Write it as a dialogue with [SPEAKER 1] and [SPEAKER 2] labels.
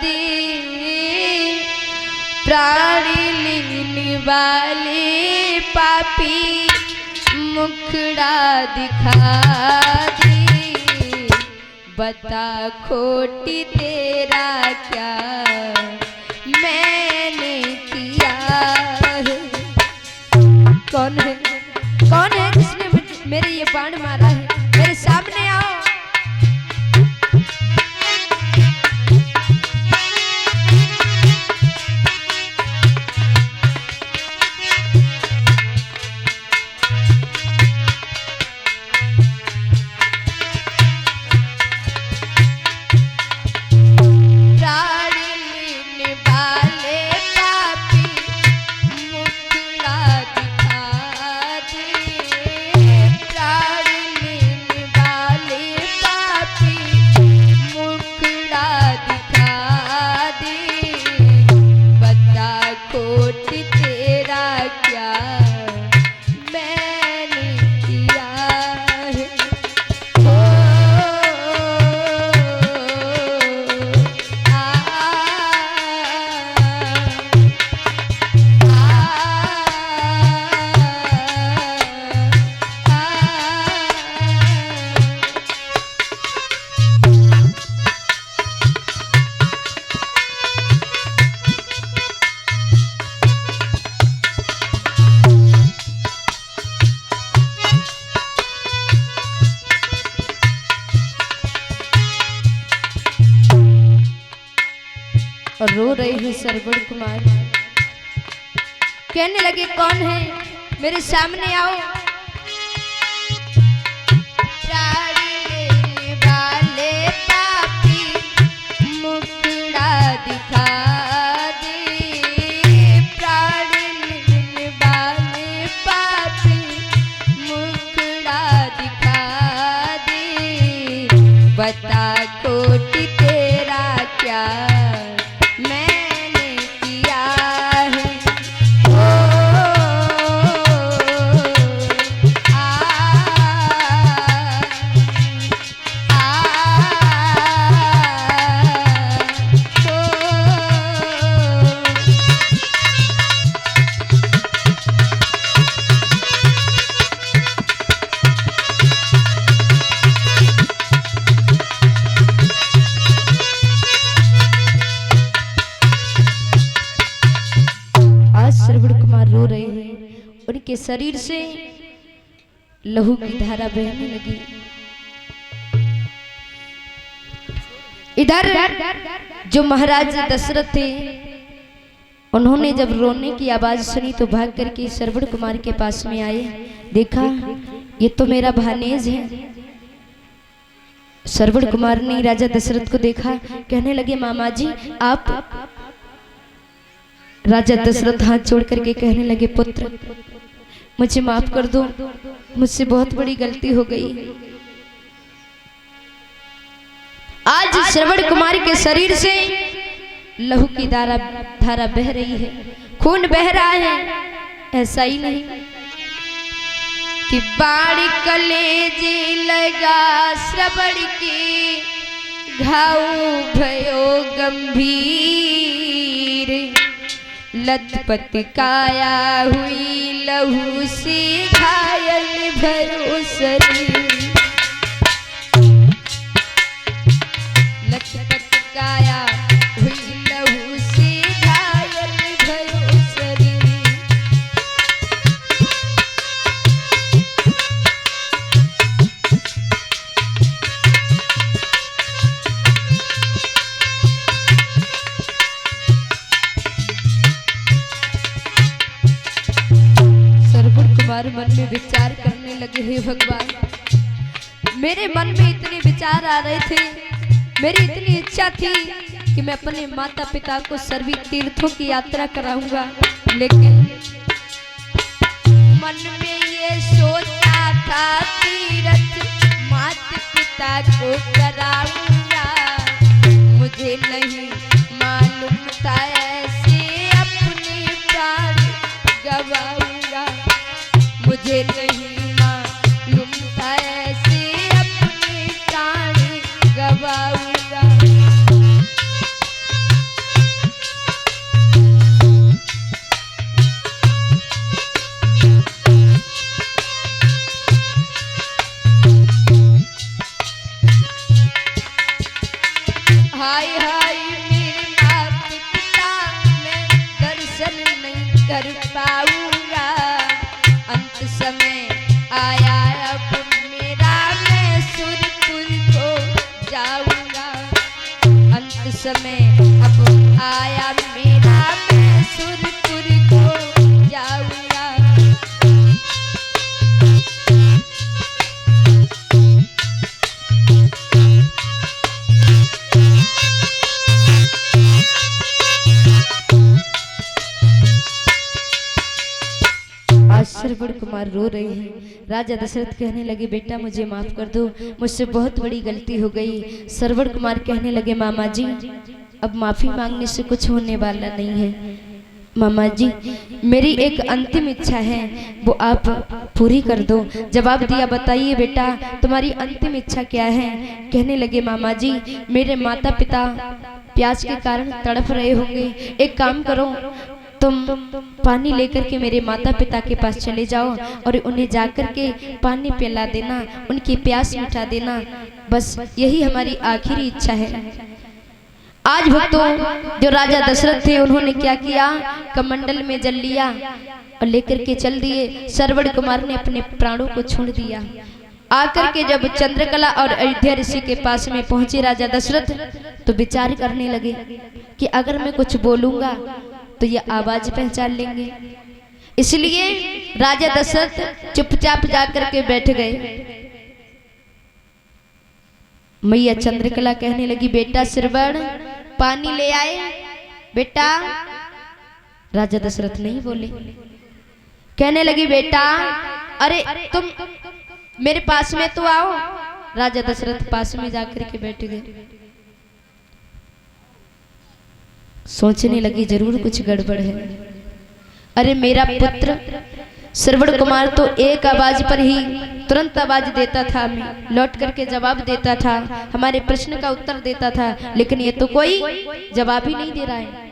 [SPEAKER 1] दे, प्राण लेने वाले पापी मुखड़ा दिखा दे। बता खोटी तेरा क्या मैंने किया है। कौन है, कौन है जिसने मेरे ये बाण मारा है? मेरे सामने आओ। और रो रही है सरवण कुमार। कहने लगे कौन है, मेरे सामने आओ। प्राण लेने वाले पापी मुखड़ा दिखा दे, प्राण लेने वाले पापी मुखड़ा दिखा दे। बता कोटि तेरा क्या मैंने किया है। ओ आ सरवण कुमार रो रहे हैं। उनके शरीर से लहू की धारा बहने लगी। इधर जो महाराज दशरथ थे, उन्होंने जब रोने की आवाज सुनी तो भाग करके सरवण कुमार के पास में आए। देखा ये तो मेरा भानेज है। सरवण कुमार ने राजा दशरथ को देखा, कहने लगे मामा जी आप। राजा दशरथ हाथ जोड़ करके कहने लगे पुत्र मुझे माफ कर दो, मुझसे बहुत बड़ी गलती हो गई। आज श्रवण कुमार के शरीर से लहू की धारा बह रही है, खून बह रहा है। ऐसा ही नहीं कि बाण कलेजे लगा श्रवण के घाव भयो गंभीर। लथपथ काया हुई लहू से घायल भयो शरीर। लथपथ काया हुई लहू से घायल भयो शरीर। मन में विचार करने लगे, हे भगवान मेरे मन में इतने विचार आ रहे थे, मेरी इतनी इच्छा थी कि मैं अपने माता पिता को सभी तीर्थों की यात्रा कराऊंगा, लेकिन मन में ये सोचा था तीर्थ माता पिता को कराऊंगा। मुझे नहीं मालूम था ऐसे अपने प्राण गवाऊंगा। मुझे नहीं मालूम था ऐसे अपने प्राण गवाऊंगा। कर पाऊंगा। अंत समय आया अब मेरा, मैं सुरपुर को जाऊंगा। अंत समय अब आया मेरा, मैं सुरपुर को जाऊंगा। आज श्रवण कुमार रो रहे हैं। राजा दशरथ कहने लगे बेटा मुझे माफ कर दो, मुझसे बहुत बड़ी गलती हो गई। श्रवण कुमार कहने लगे मामा जी अब माफी मांगने से कुछ होने वाला नहीं है। मामा जी मेरी एक अंतिम इच्छा है, वो आप पूरी कर दो। जवाब दिया बताइए बेटा तुम्हारी अंतिम इच्छा क्या है। कहने लगे मामा जी मेरे माता पिता प्यास के कारण तड़प रहे होंगे, एक काम करो तुम पानी लेकर के मेरे माता पिता के पास चले जाओ और उन्हें जाकर के पानी पिला देना, उनकी प्यास मिटा देना, बस यही हमारी आखिरी इच्छा है। आज भक्तों जो राजा दशरथ थे उन्होंने क्या किया, कमंडल में जल लिया और लेकर के चल दिए। श्रवण कुमार ने अपने प्राणों को छोड़ दिया। आकर के जब चंद्रकला और अयोध्या ऋषि के पास में पहुंचे राजा दशरथ तो विचार करने लगे कि अगर मैं कुछ बोलूंगा तो ये आवाज पहचान लेंगे। इसलिए राजा दशरथ चुपचाप जाकर के बैठ गए। मैया चंद्रकला कहने लगी बेटा श्रवण पानी ले आए। बेटा राजा दशरथ नहीं बोले। कहने लगी बेटा अरे तुम मेरे पास में तो आओ। राजा दशरथ पास में जाकर के बैठ गए। सोचने लगी जरूर कुछ गड़बड़ है। अरे मेरा पुत्र श्रवण कुमार तो एक आवाज पर ही तुरंत आवाज देता था, लौट करके जवाब देता था, हमारे प्रश्न का उत्तर देता था, लेकिन ये तो कोई जवाब ही नहीं दे रहा है।